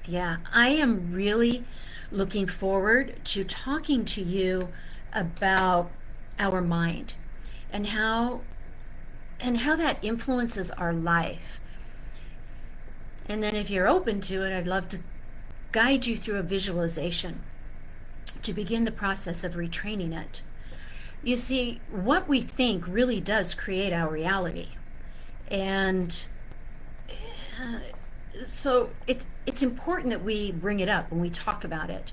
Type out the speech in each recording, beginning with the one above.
Yeah, I am really looking forward to talking to you about our mind and how that influences our life. And then if you're open to it, I'd love to guide you through a visualization to begin the process of retraining it. You see, what we think really does create our reality. And uh, so it's important that we bring it up when we talk about it.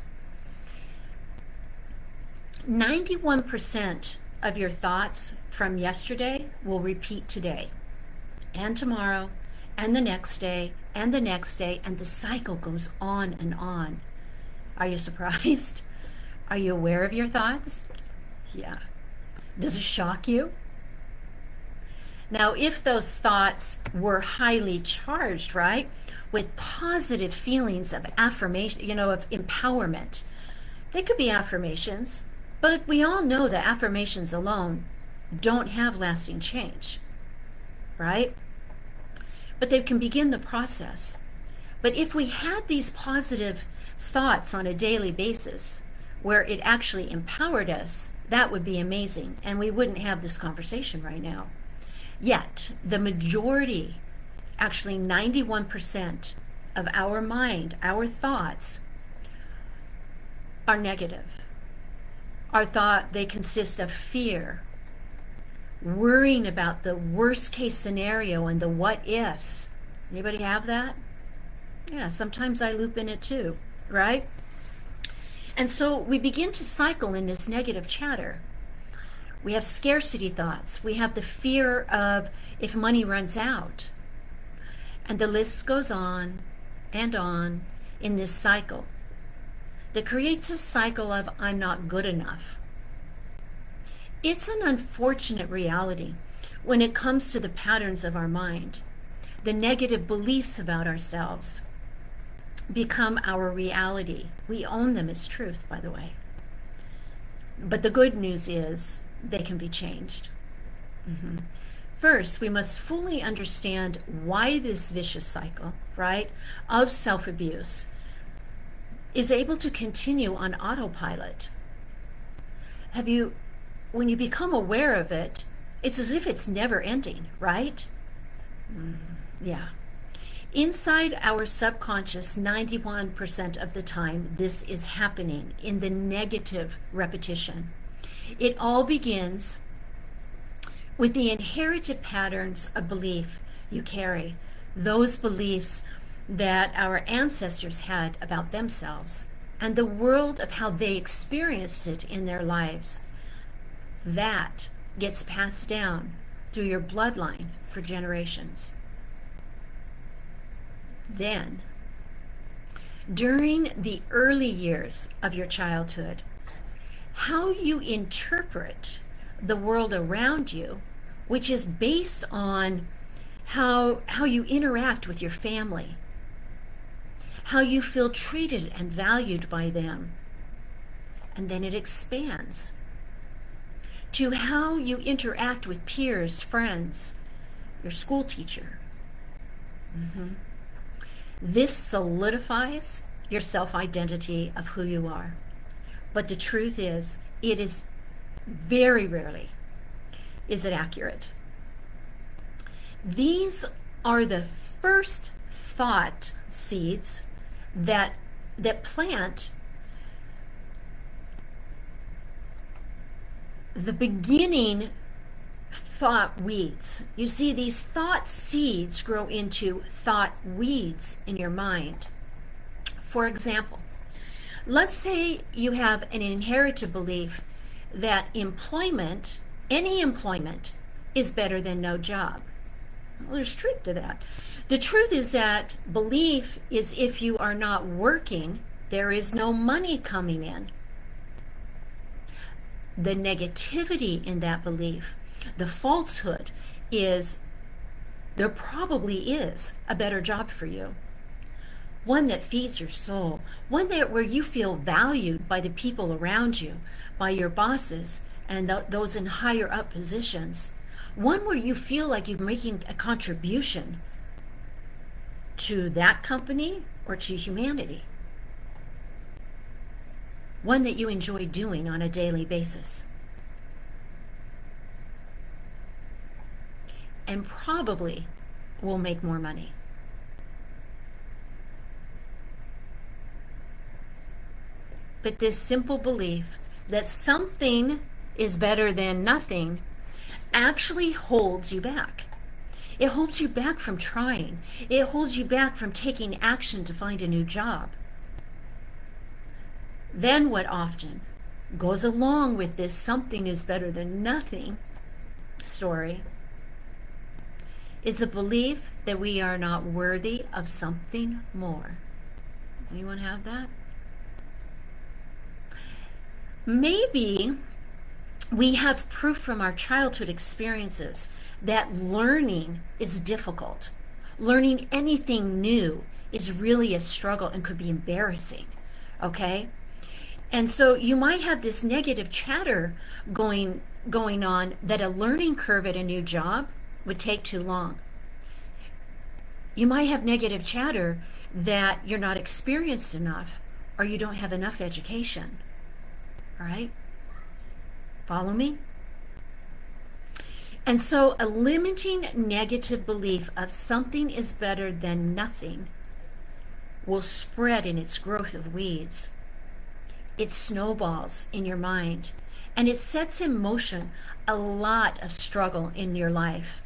91% of your thoughts from yesterday will repeat today and tomorrow and the next day and the next day, and the cycle goes on and on. Are you surprised? Are you aware of your thoughts? Yeah. Does it shock you? Now, if those thoughts were highly charged, right, with positive feelings of affirmation, of empowerment, they could be affirmations, but we all know that affirmations alone don't have lasting change, right? But they can begin the process. But if we had these positive thoughts on a daily basis where it actually empowered us, that would be amazing, and we wouldn't have this conversation right now. Yet, the majority, actually 91% of our mind, our thoughts, are negative. They consist of fear, worrying about the worst case scenario and the what ifs. Anybody have that? Yeah, sometimes I loop in it too, right? And so we begin to cycle in this negative chatter. We have scarcity thoughts. We have the fear of if money runs out. And the list goes on and on in this cycle that creates a cycle of I'm not good enough. It's an unfortunate reality when it comes to the patterns of our mind. The negative beliefs about ourselves become our reality. We own them as truth, by the way. But the good news is they can be changed. First, we must fully understand why this vicious cycle, right, of self-abuse is able to continue on autopilot. When you become aware of it, it's as if it's never ending, right? Yeah. Inside our subconscious, 91% of the time, this is happening in the negative repetition. It all begins with the inherited patterns of belief you carry, those beliefs that our ancestors had about themselves and the world of how they experienced it in their lives. That gets passed down through your bloodline for generations. Then, during the early years of your childhood, how you interpret the world around you, which is based on how you interact with your family, how you feel treated and valued by them, and then it expands to how you interact with peers, friends, your school teacher. This solidifies your self-identity of who you are. But the truth is, it is very rarely is it accurate. These are the first thought seeds that plant the beginning thought weeds. You see, these thought seeds grow into thought weeds in your mind. For example, let's say you have an inherited belief that employment, any employment, is better than no job. Well, there's truth to that. The truth is that belief is if you are not working, there is no money coming in. The negativity in that belief, the falsehood, is there probably is a better job for you. One that feeds your soul, one where you feel valued by the people around you, by your bosses and those in higher up positions. One where you feel like you're making a contribution to that company or to humanity. One that you enjoy doing on a daily basis. And probably will make more money. But this simple belief that something is better than nothing actually holds you back. It holds you back from trying. It holds you back from taking action to find a new job. Then what often goes along with this something is better than nothing story is the belief that we are not worthy of something more. Anyone have that? Maybe we have proof from our childhood experiences that learning is difficult. Learning anything new is really a struggle and could be embarrassing, okay? And so you might have this negative chatter going on that a learning curve at a new job would take too long. You might have negative chatter that you're not experienced enough or you don't have enough education. All right? Follow me? And so a limiting negative belief of something is better than nothing will spread in its growth of weeds. It snowballs in your mind, and it sets in motion a lot of struggle in your life,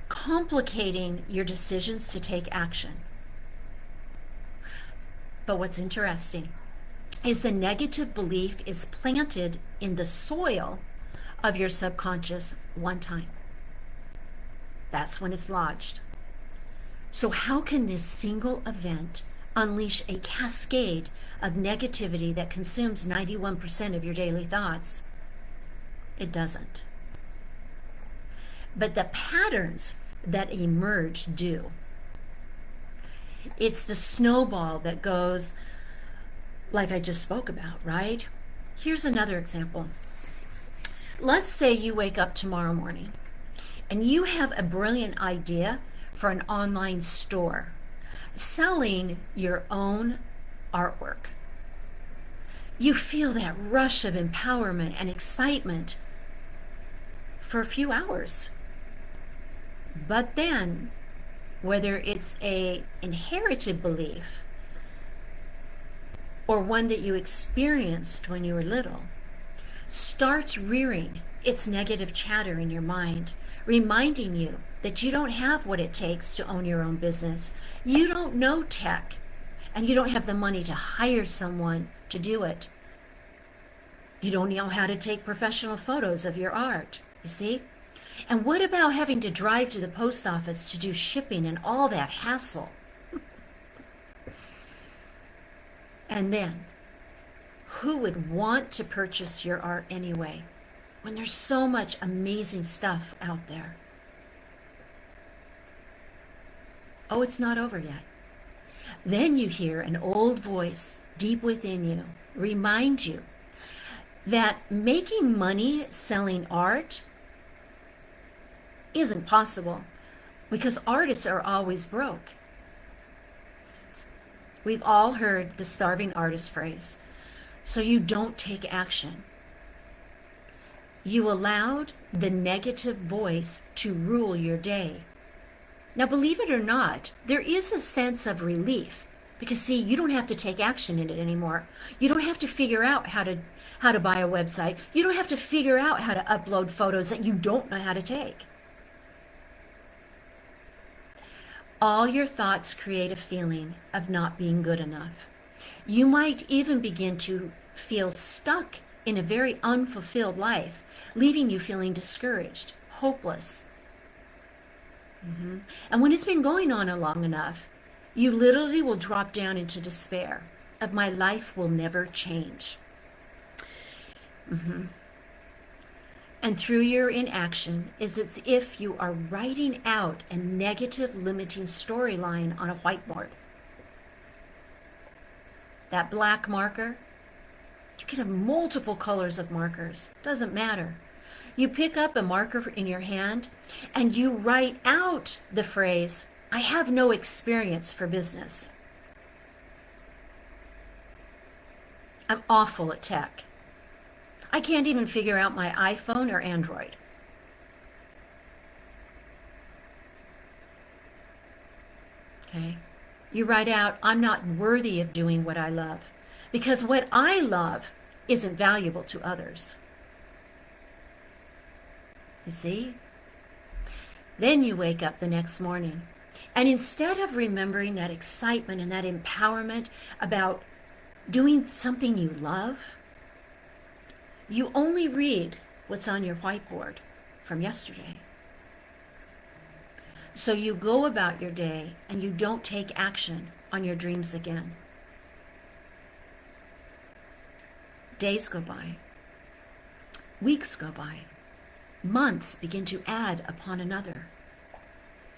complicating your decisions to take action. But what's interesting is the negative belief is planted in the soil of your subconscious one time. That's when it's lodged. So how can this single event unleash a cascade of negativity that consumes 91% of your daily thoughts? It doesn't. But the patterns that emerge do. It's the snowball that goes like I just spoke about, right? Here's another example. Let's say you wake up tomorrow morning and you have a brilliant idea for an online store selling your own artwork. You feel that rush of empowerment and excitement for a few hours. But then, whether it's an inherited belief or one that you experienced when you were little, starts rearing its negative chatter in your mind, reminding you that you don't have what it takes to own your own business. You don't know tech, and you don't have the money to hire someone to do it. You don't know how to take professional photos of your art, you see? And what about having to drive to the post office to do shipping and all that hassle? And then, who would want to purchase your art anyway, when there's so much amazing stuff out there? Oh, it's not over yet. Then you hear an old voice deep within you remind you that making money selling art isn't possible because artists are always broke. We've all heard the starving artist phrase. So you don't take action. You allowed the negative voice to rule your day. Now, believe it or not, there is a sense of relief because, see, you don't have to take action in it anymore. You don't have to figure out how to buy a website. You don't have to figure out how to upload photos that you don't know how to take. All your thoughts create a feeling of not being good enough. You might even begin to feel stuck in a very unfulfilled life, leaving you feeling discouraged, hopeless. And when it's been going on long enough, you literally will drop down into despair of my life will never change. And through your inaction is as if you are writing out a negative limiting storyline on a whiteboard. That black marker, you can have multiple colors of markers, doesn't matter. You pick up a marker in your hand and you write out the phrase, I have no experience for business. I'm awful at tech. I can't even figure out my iPhone or Android. Okay? You write out, I'm not worthy of doing what I love, because what I love isn't valuable to others. You see? Then you wake up the next morning, and instead of remembering that excitement and that empowerment about doing something you love, you only read what's on your whiteboard from yesterday. So you go about your day and you don't take action on your dreams again. Days go by. Weeks go by. Months begin to add upon another.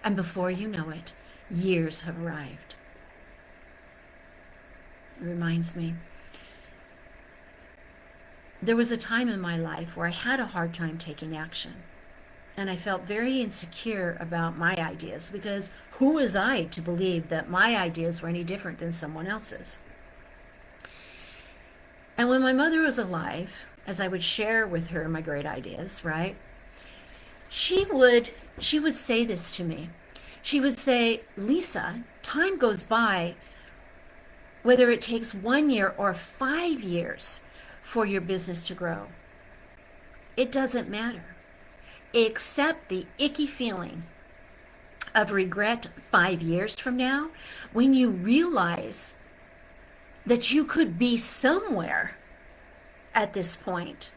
And before you know it, years have arrived. It reminds me, there was a time in my life where I had a hard time taking action. And I felt very insecure about my ideas, because who was I to believe that my ideas were any different than someone else's? And when my mother was alive, as I would share with her my great ideas, right? She would say this to me. She would say, Lisa, time goes by, whether it takes 1 year or 5 years for your business to grow. It doesn't matter. Except the icky feeling of regret 5 years from now, when you realize that you could be somewhere at this point.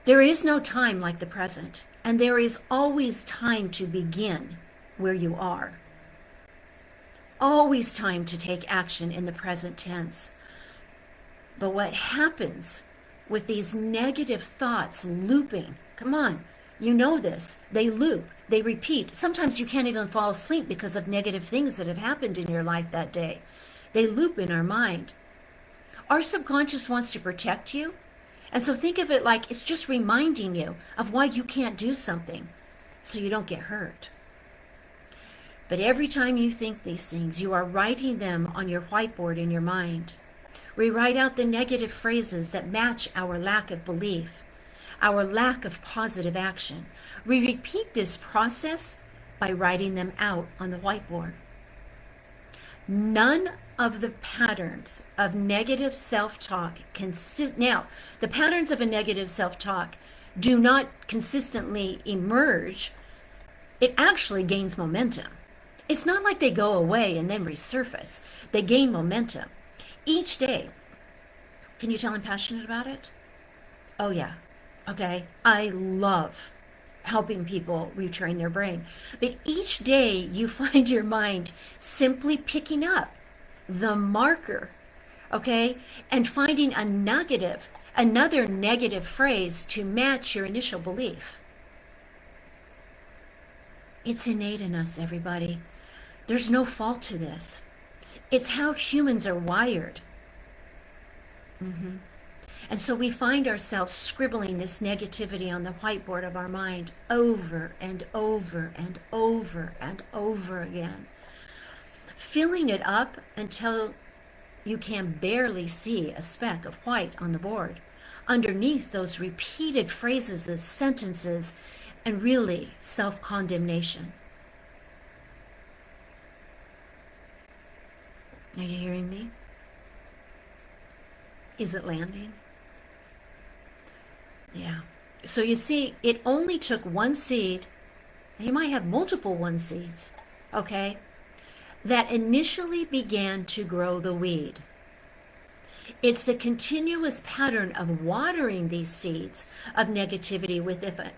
There is no time like the present, and there is always time to begin where you are. Always time to take action in the present tense. But what happens with these negative thoughts looping, come on, you know this, they loop, they repeat. Sometimes you can't even fall asleep because of negative things that have happened in your life that day. They loop in our mind. Our subconscious wants to protect you. And so think of it like it's just reminding you of why you can't do something so you don't get hurt. But every time you think these things, you are writing them on your whiteboard in your mind. We write out the negative phrases that match our lack of belief, our lack of positive action. We repeat this process by writing them out on the whiteboard. None of the patterns of negative self-talk now, the patterns of a negative self-talk do not consistently emerge. It actually gains momentum. It's not like they go away and then resurface. They gain momentum. Each day. Can you tell I'm passionate about it? Oh yeah. Okay. I love helping people retrain their brain. But each day you find your mind simply picking up the marker, okay, and finding another negative phrase to match your initial belief. It's innate in us, everybody. There's no fault to this. It's how humans are wired. And so we find ourselves scribbling this negativity on the whiteboard of our mind over and over and over and over again, filling it up until you can barely see a speck of white on the board underneath those repeated phrases as sentences and really self-condemnation. Are you hearing me? Is it landing? Yeah. So you see, it only took one seed, and you might have multiple one seeds, okay, that initially began to grow the weed. It's the continuous pattern of watering these seeds of negativity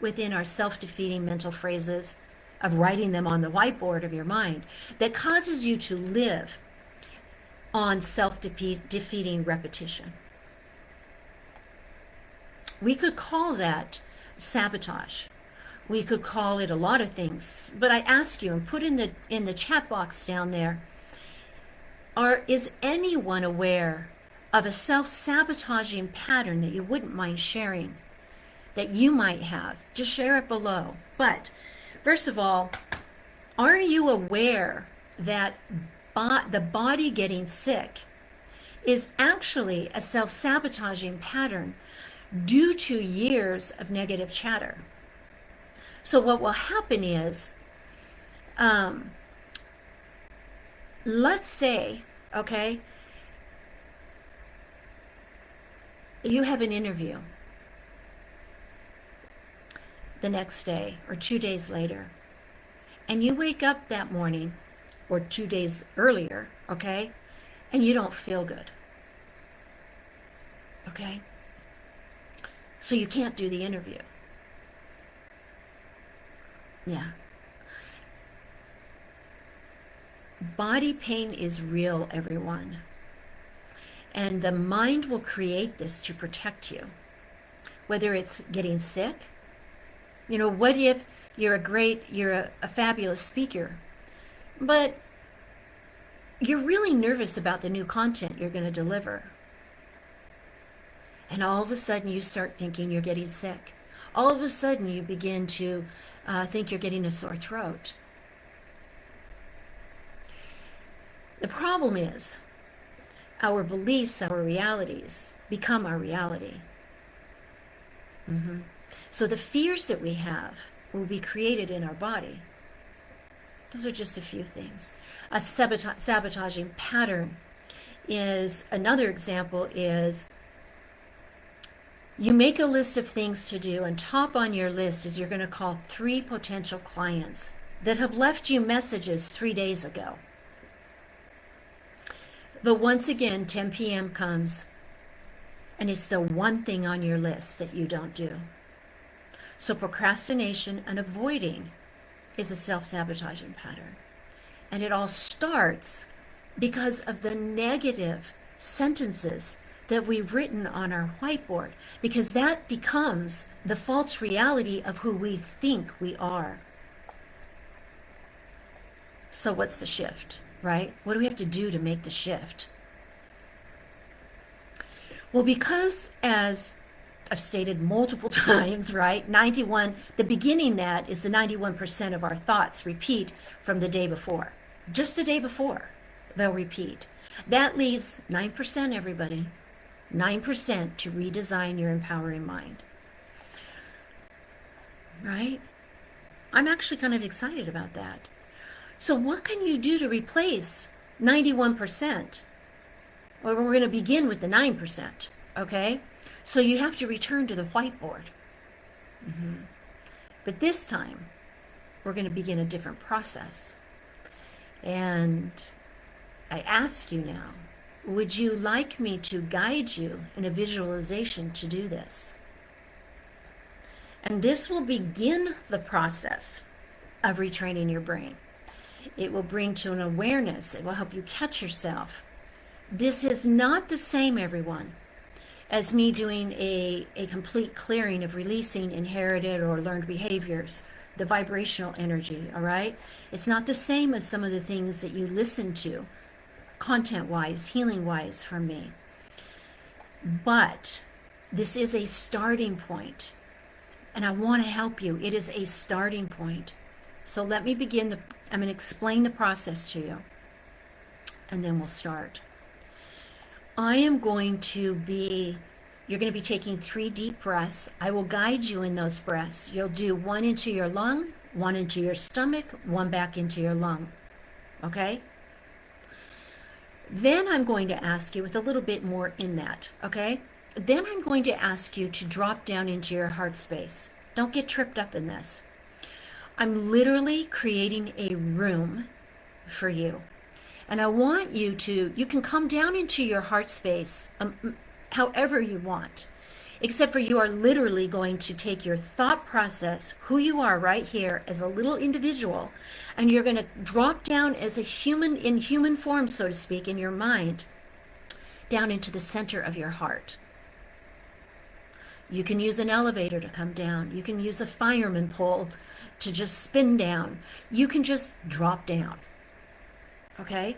within our self-defeating mental phrases, of writing them on the whiteboard of your mind, that causes you to live on self-defeating repetition. We could call that sabotage. We could call it a lot of things. But I ask you, and put in the chat box down there, is anyone aware of a self-sabotaging pattern that you wouldn't mind sharing, that you might have? Just share it below. But first of all, are you aware that the body getting sick is actually a self-sabotaging pattern due to years of negative chatter. So what will happen is, let's say, okay, you have an interview the next day or 2 days later, and you wake up that morning or 2 days earlier, okay, and you don't feel good, okay? So you can't do the interview. Yeah. Body pain is real, everyone. And the mind will create this to protect you. Whether it's getting sick, you know, what if you're a fabulous speaker, but you're really nervous about the new content you're going to deliver. And all of a sudden you start thinking you're getting sick. All of a sudden you begin to think you're getting a sore throat. The problem is our beliefs, our realities become our reality. So the fears that we have will be created in our body. Those are just a few things. A sabotaging pattern is, another example is, you make a list of things to do, and top on your list is you're going to call 3 potential clients that have left you messages 3 days ago. But once again, 10 p.m. comes, and it's the one thing on your list that you don't do. So procrastination and avoiding is a self-sabotaging pattern. And it all starts because of the negative sentences that we've written on our whiteboard, because that becomes the false reality of who we think we are. So what's the shift, right? What do we have to do to make the shift? Well, because, as I've stated multiple times, right, the beginning that is the 91% of our thoughts repeat from the day before. Just the day before, they'll repeat. That leaves 9%, everybody. 9% to redesign your empowering mind. Right? I'm actually kind of excited about that. So what can you do to replace 91%? Well, we're going to begin with the 9%, okay? So you have to return to the whiteboard. But this time, we're going to begin a different process. And I ask you now, would you like me to guide you in a visualization to do this? And this will begin the process of retraining your brain. It will bring to an awareness. It will help you catch yourself. This is not the same, everyone, as me doing a complete clearing of releasing inherited or learned behaviors, the vibrational energy, all right? It's not the same as some of the things that you listen to, content-wise, healing-wise from me. But this is a starting point, and I want to help you. It is a starting point. So let me begin. I'm going to explain the process to you, and then we'll start. You're going to be taking 3 deep breaths. I will guide you in those breaths. You'll do 1 into your lung, 1 into your stomach, 1 back into your lung. Okay? Then I'm going to ask you with a little bit more in that. Okay? Then I'm going to ask you to drop down into your heart space. Don't get tripped up in this. I'm literally creating a room for you. And I want you can come down into your heart space however you want, except for you are literally going to take your thought process, who you are right here as a little individual, and you're going to drop down as a human, in human form, so to speak, in your mind, down into the center of your heart. You can use an elevator to come down. You can use a fireman pole to just spin down. You can just drop down. Okay?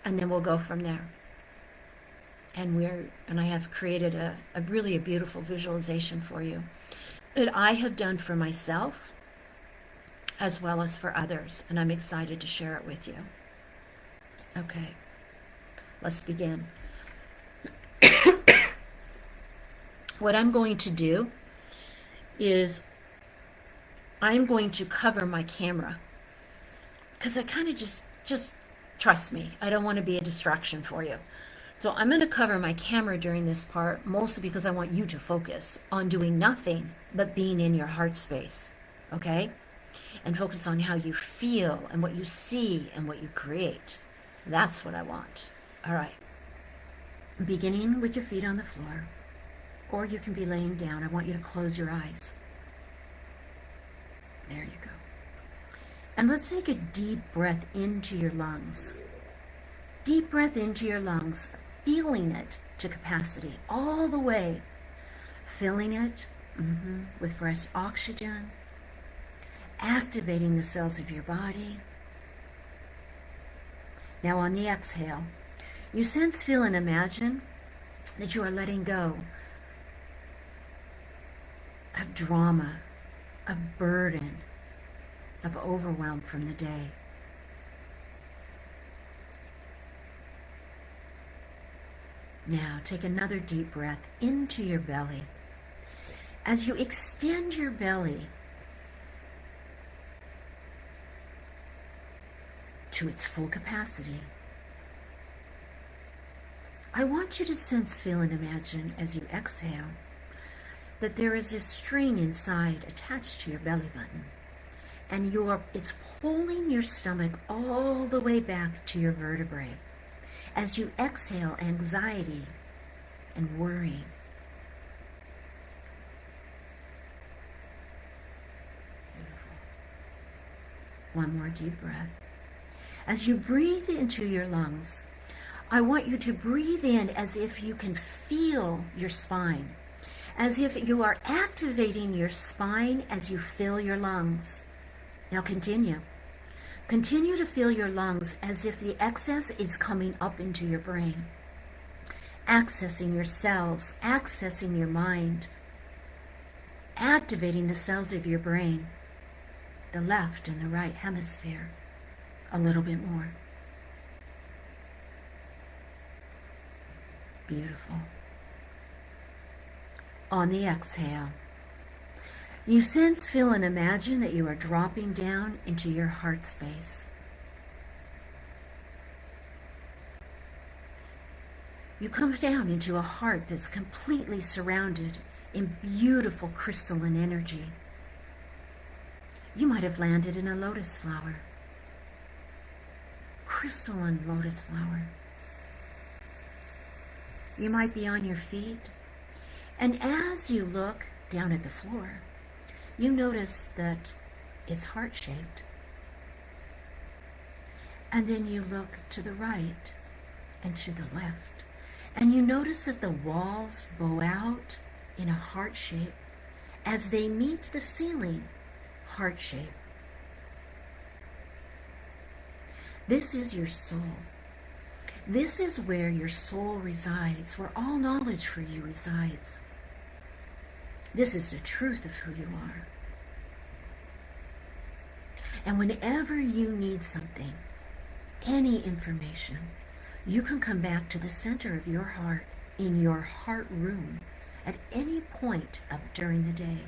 And then we'll go from there. And I have created a really beautiful visualization for you that I have done for myself as well as for others, and I'm excited to share it with you. Okay. Let's begin. What I'm going to do is I'm going to cover my camera because I kind of just trust me. I don't want to be a distraction for you. So I'm going to cover my camera during this part, mostly because I want you to focus on doing nothing but being in your heart space, okay? And focus on how you feel and what you see and what you create. That's what I want. All right. Beginning with your feet on the floor, or you can be laying down. I want you to close your eyes. There you go. And let's take a deep breath into your lungs. Deep breath into your lungs, feeling it to capacity all the way. Filling it with fresh oxygen, activating the cells of your body. Now on the exhale, you sense, feel, and imagine that you are letting go of drama, of burden, of overwhelm from the day. Now take another deep breath into your belly. As you extend your belly to its full capacity, I want you to sense, feel, and imagine as you exhale that there is a string inside attached to your belly button, and it's pulling your stomach all the way back to your vertebrae as you exhale anxiety and worry. Beautiful. One more deep breath. As you breathe into your lungs, I want you to breathe in as if you can feel your spine, as if you are activating your spine as you fill your lungs. Now continue. Continue to fill your lungs as if the excess is coming up into your brain, accessing your cells, accessing your mind, activating the cells of your brain, the left and the right hemisphere. A little bit more. Beautiful. On the exhale, you sense, feel, and imagine that you are dropping down into your heart space. You come down into a heart that's completely surrounded in beautiful crystalline energy. You might have landed in a lotus flower. Crystalline lotus flower. You might be on your feet, and as you look down at the floor, you notice that it's heart-shaped. And then you look to the right and to the left, and you notice that the walls bow out in a heart shape as they meet the ceiling, heart shape. This is your soul. This is where your soul resides, where all knowledge for you resides. This is the truth of who you are. And whenever you need something, any information, you can come back to the center of your heart in your heart room at any point during the day.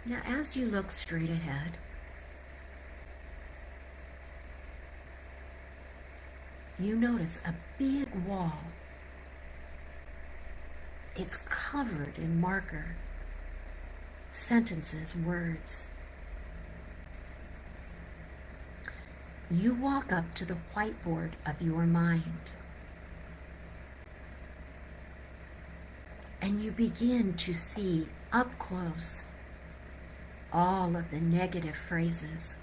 Now, as you look straight ahead, you notice a big wall. It's covered in marker, sentences, words. You walk up to the whiteboard of your mind, and you begin to see up close all of the negative phrases,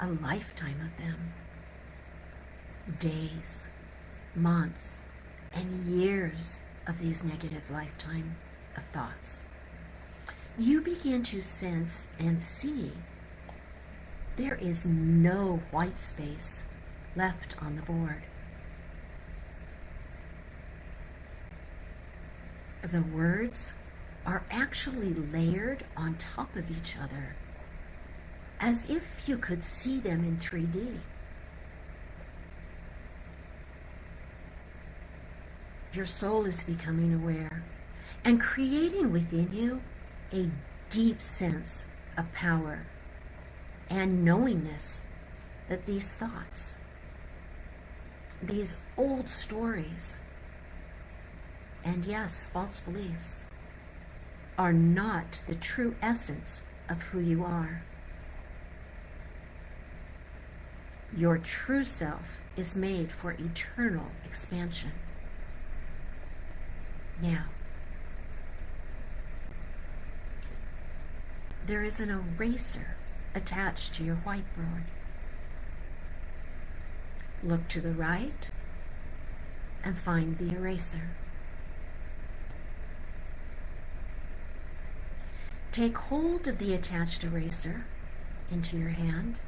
a lifetime of them, days, months, and years of these negative lifetime of thoughts. You begin to sense and see there is no white space left on the board. The words are actually layered on top of each other as if you could see them in 3D. Your soul is becoming aware and creating within you a deep sense of power and knowingness that these thoughts, these old stories, and yes, false beliefs, are not the true essence of who you are. Your true self is made for eternal expansion. Now, there is an eraser attached to your whiteboard. Look to the right and find the eraser. Take hold of the attached eraser into your hand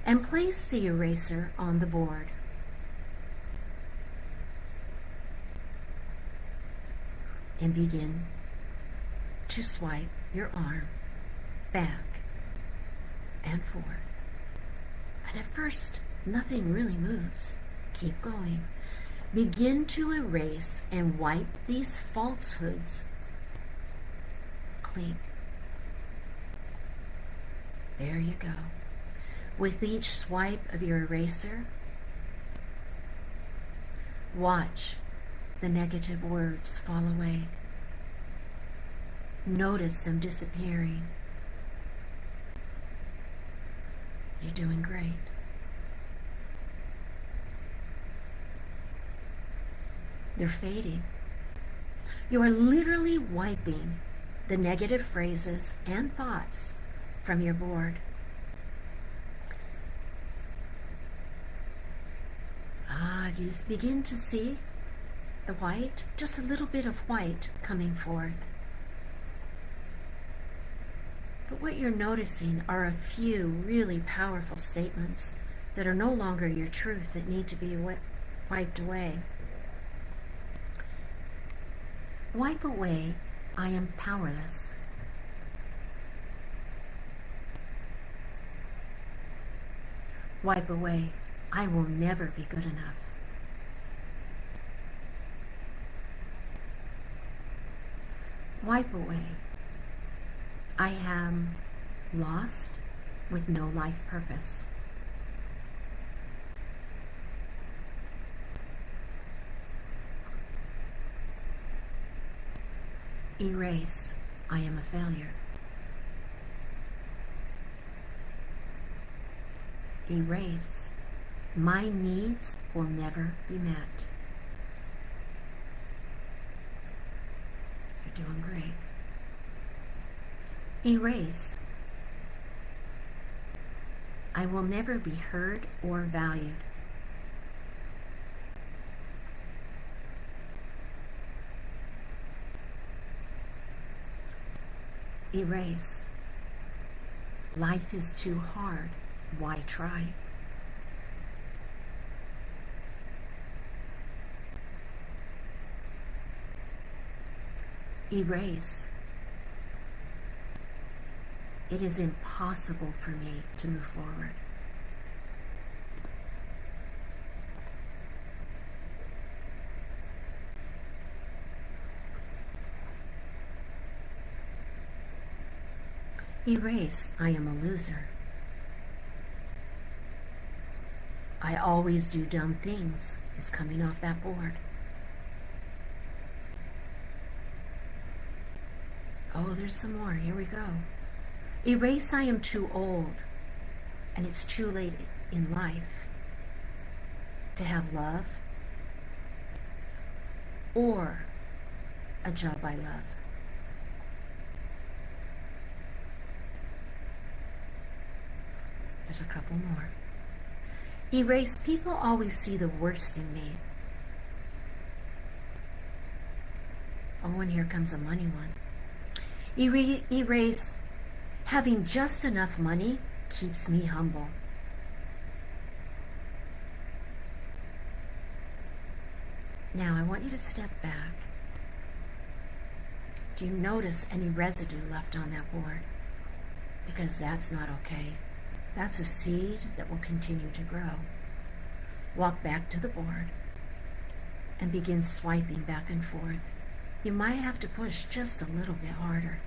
and place the eraser on the board. And begin to swipe your arm back and forth. And at first, nothing really moves. Keep going. Begin to erase and wipe these falsehoods clean. There you go. With each swipe of your eraser, watch the negative words fall away. Notice them disappearing. You're doing great. They're fading. You are literally wiping the negative phrases and thoughts from your board. You begin to see the white, just a little bit of white coming forth. But what you're noticing are a few really powerful statements that are no longer your truth, that need to be wiped away. Wipe away, I am powerless. Wipe away, I will never be good enough. Wipe away, I am lost with no life purpose. Erase, I am a failure. Erase, my needs will never be met. You're doing great. Erase, I will never be heard or valued. Erase, life is too hard, why try? Erase, it is impossible for me to move forward. Erase, I am a loser. I always do dumb things is coming off that board. Oh, there's some more. Here we go. Erase, I am too old, and it's too late in life to have love or a job I love. There's a couple more. Erase, people always see the worst in me. Oh, and here comes a money one. Erase, having just enough money keeps me humble. Now, I want you to step back. Do you notice any residue left on that board? because that's not okay. That's a seed that will continue to grow. Walk back to the board and begin swiping back and forth. You might have to push just a little bit harder.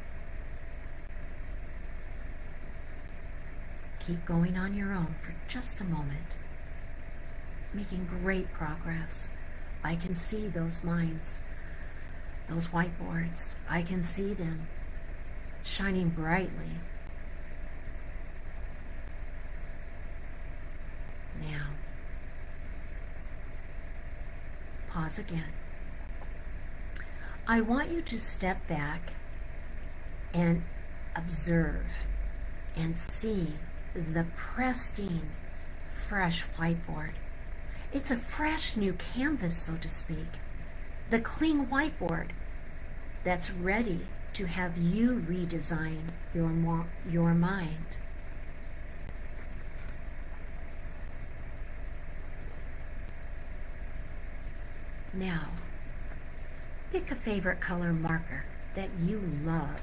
Keep going on your own for just a moment, making great progress. I can see those minds, those whiteboards. I can see them shining brightly. Now, pause again. I want you to step back and observe and see the pristine, fresh whiteboard. It's a fresh new canvas, so to speak. The clean whiteboard that's ready to have you redesign your mind. Now, pick a favorite color marker that you love.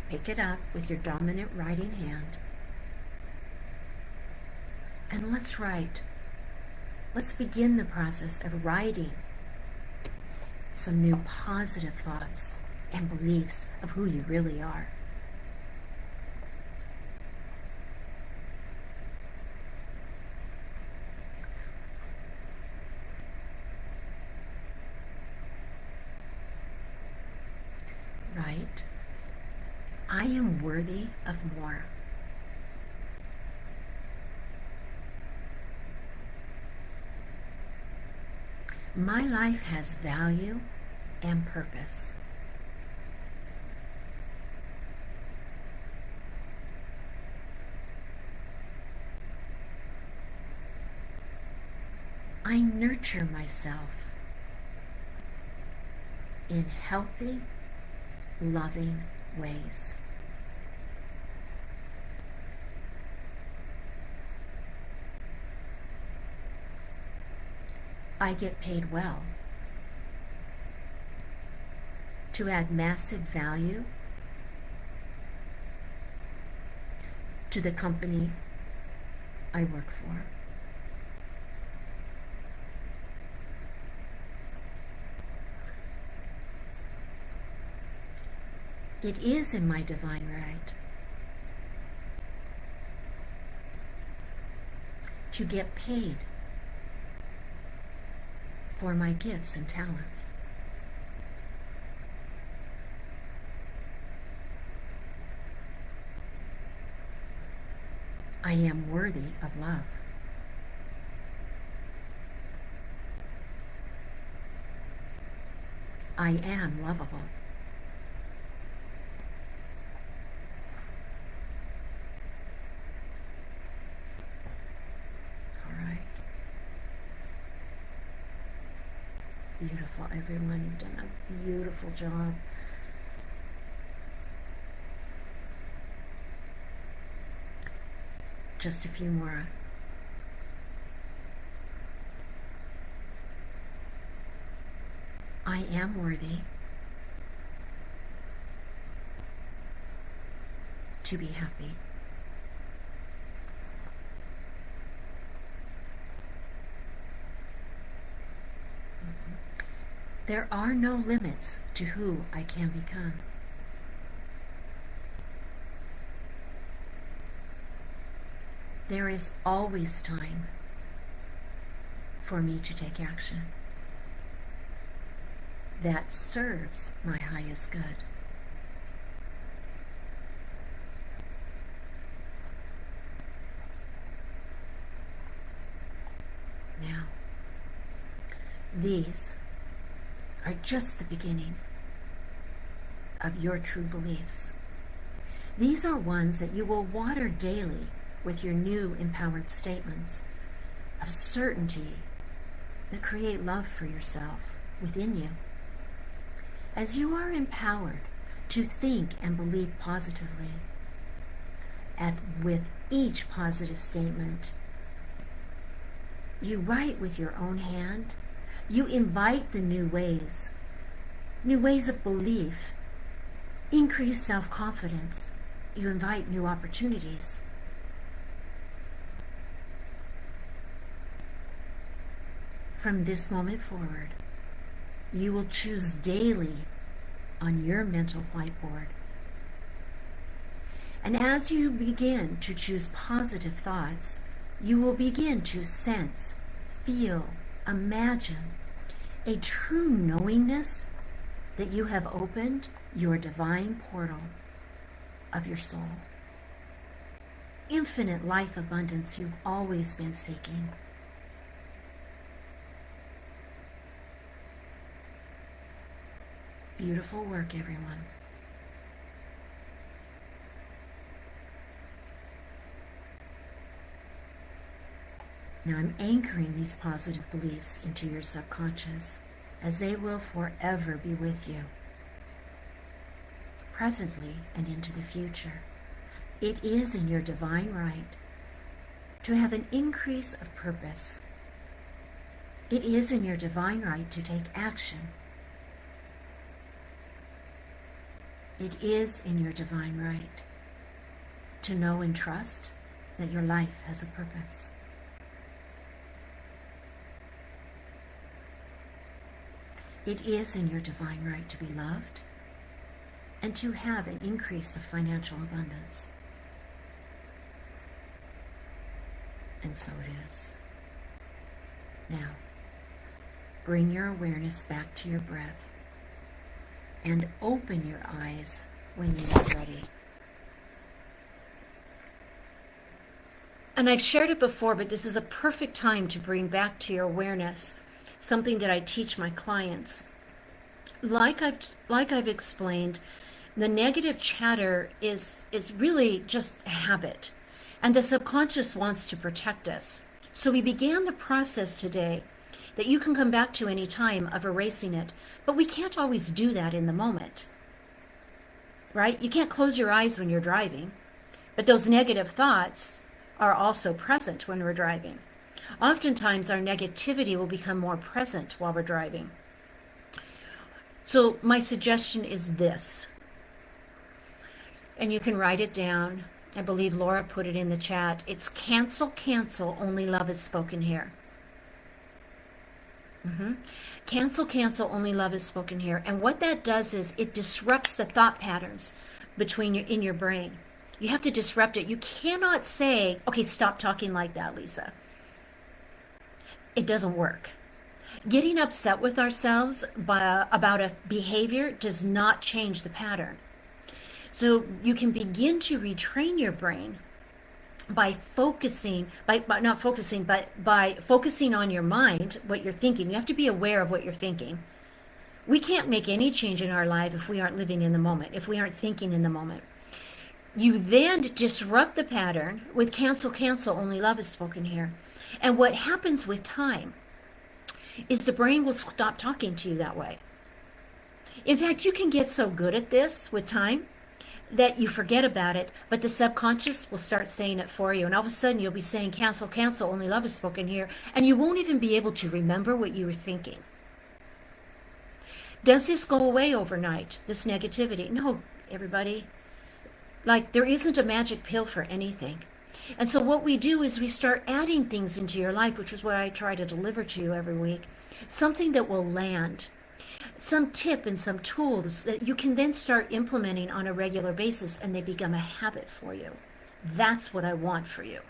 Pick it up with your dominant writing hand. And let's write. Let's begin the process of writing some new positive thoughts and beliefs of who you really are. Right? I am worthy of more. My life has value and purpose. I nurture myself in healthy, loving ways. I get paid well to add massive value to the company I work for. It is in my divine right to get paid for my gifts and talents. I am worthy of love. I am lovable. Beautiful, everyone. You've done a beautiful job. Just a few more. I am worthy to be happy. There are no limits to who I can become. There is always time for me to take action that serves my highest good. Now, these are just the beginning of your true beliefs. These are ones that you will water daily with your new empowered statements of certainty that create love for yourself within you. As you are empowered to think and believe positively, with each positive statement, you write with your own hand. You invite the new ways of belief increased self-confidence. You invite new opportunities. From this moment forward, you will choose daily on your mental whiteboard. And as you begin to choose positive thoughts, you will begin to sense, feel, imagine a true knowingness that you have opened your divine portal of your soul. Infinite life abundance you've always been seeking. Beautiful work, everyone. Now I'm anchoring these positive beliefs into your subconscious, as they will forever be with you, presently and into the future. It is in your divine right to have an increase of purpose. It is in your divine right to take action. It is in your divine right to know and trust that your life has a purpose. It is in your divine right to be loved and to have an increase of financial abundance. And so it is. Now, bring your awareness back to your breath and open your eyes when you are ready. And I've shared it before, but this is a perfect time to bring back to your awareness something that I teach my clients. Like I've explained, the negative chatter is really just a habit, and the subconscious wants to protect us. So we began the process today that you can come back to any time of erasing it, but we can't always do that in the moment, right? You can't close your eyes when you're driving, but those negative thoughts are also present when we're driving. Oftentimes our negativity will become more present while we're driving. So my suggestion is this, and you can write it down. I believe Laura put it in the chat. It's cancel, cancel, only love is spoken here. Cancel, cancel, only love is spoken here. And what that does is it disrupts the thought patterns in your brain. You have to disrupt it. You cannot say, okay, stop talking like that, Lisa. It doesn't work. Getting upset with ourselves about a behavior does not change the pattern. So you can begin to retrain your brain by focusing on your mind, what you're thinking. You have to be aware of what you're thinking. We can't make any change in our life if we aren't living in the moment, if we aren't thinking in the moment. You then disrupt the pattern with cancel, cancel, only love is spoken here. And what happens with time is the brain will stop talking to you that way. In fact, you can get so good at this with time that you forget about it, but the subconscious will start saying it for you. And all of a sudden you'll be saying cancel, cancel, only love is spoken here, and you won't even be able to remember what you were thinking. Does this go away overnight, this negativity? No, everybody. Like, there isn't a magic pill for anything. And so what we do is we start adding things into your life, which is what I try to deliver to you every week. Something that will land. Some tip and some tools that you can then start implementing on a regular basis, and they become a habit for you. That's what I want for you.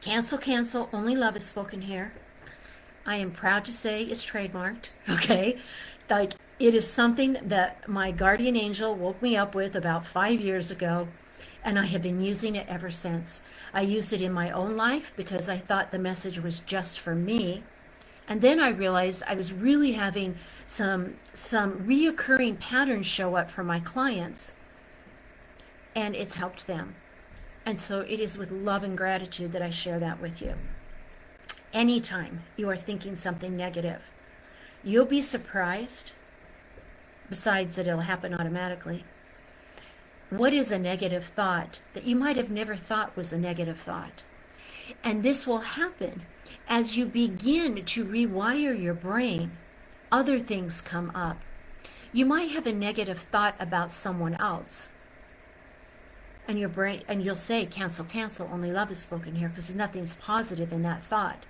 Cancel, cancel, only love is spoken here. I am proud to say is trademarked, okay? Like, it is something that my guardian angel woke me up with about 5 years ago, and I have been using it ever since. I used it in my own life because I thought the message was just for me. And then I realized I was really having some reoccurring patterns show up for my clients, and it's helped them. And so it is with love and gratitude that I share that with you. Anytime you are thinking something negative, you'll be surprised, besides that it'll happen automatically. What is a negative thought that you might have never thought was a negative thought? And this will happen as you begin to rewire your brain. Other things come up. You might have a negative thought about someone else, and your brain, and you'll say, cancel, cancel, only love is spoken here, because nothing's positive in that thought.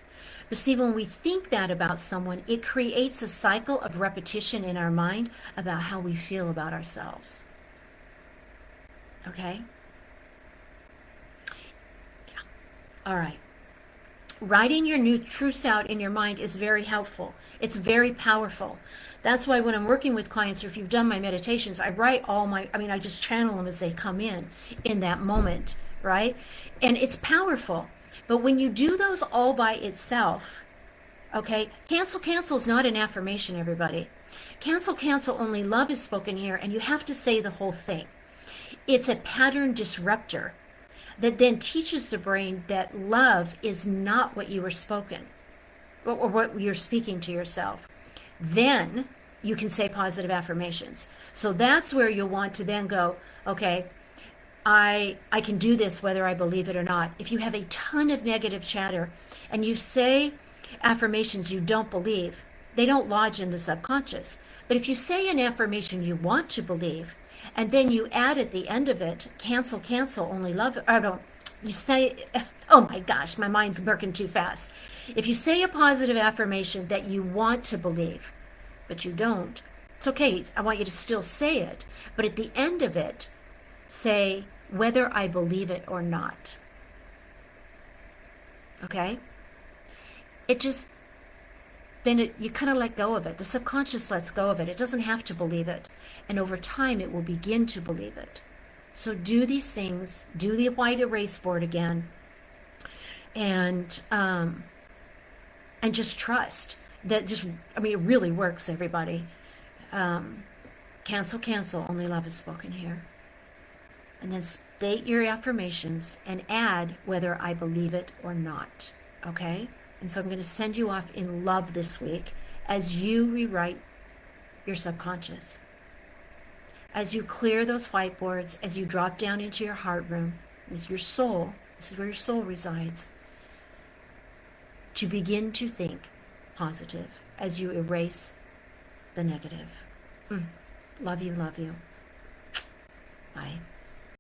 But see, when we think that about someone, it creates a cycle of repetition in our mind about how we feel about ourselves. Okay? Yeah. All right. Writing your new truths out in your mind is very helpful. It's very powerful. That's why when I'm working with clients, or if you've done my meditations, I write all my, I just channel them as they come in that moment, right? And it's powerful. But when you do those all by itself, okay, cancel, cancel is not an affirmation, everybody. Cancel, cancel, only love is spoken here, and you have to say the whole thing. It's a pattern disruptor that then teaches the brain that love is not what you were spoken, or what you're speaking to yourself. Then you can say positive affirmations. So that's where you'll want to then go, okay, I can do this whether I believe it or not. If you have a ton of negative chatter and you say affirmations you don't believe, they don't lodge in the subconscious. But if you say an affirmation you want to believe, and then you add at the end of it, cancel, cancel, only love, or don't, you say, oh my gosh, my mind's working too fast. If you say a positive affirmation that you want to believe, but you don't, it's okay. I want you to still say it. But at the end of it, say whether I believe it or not. Okay? It just, then you kind of let go of it. The subconscious lets go of it. It doesn't have to believe it. And over time, it will begin to believe it. So do these things. Do the white erase board again. And just trust that just, it really works, everybody. Cancel, cancel, only love is spoken here. And then state your affirmations and add whether I believe it or not. Okay? And so I'm going to send you off in love this week as you rewrite your subconscious. As you clear those whiteboards, as you drop down into your heart room, is your soul, this is where your soul resides, to begin to think positive as you erase the negative. Love you, love you. Bye.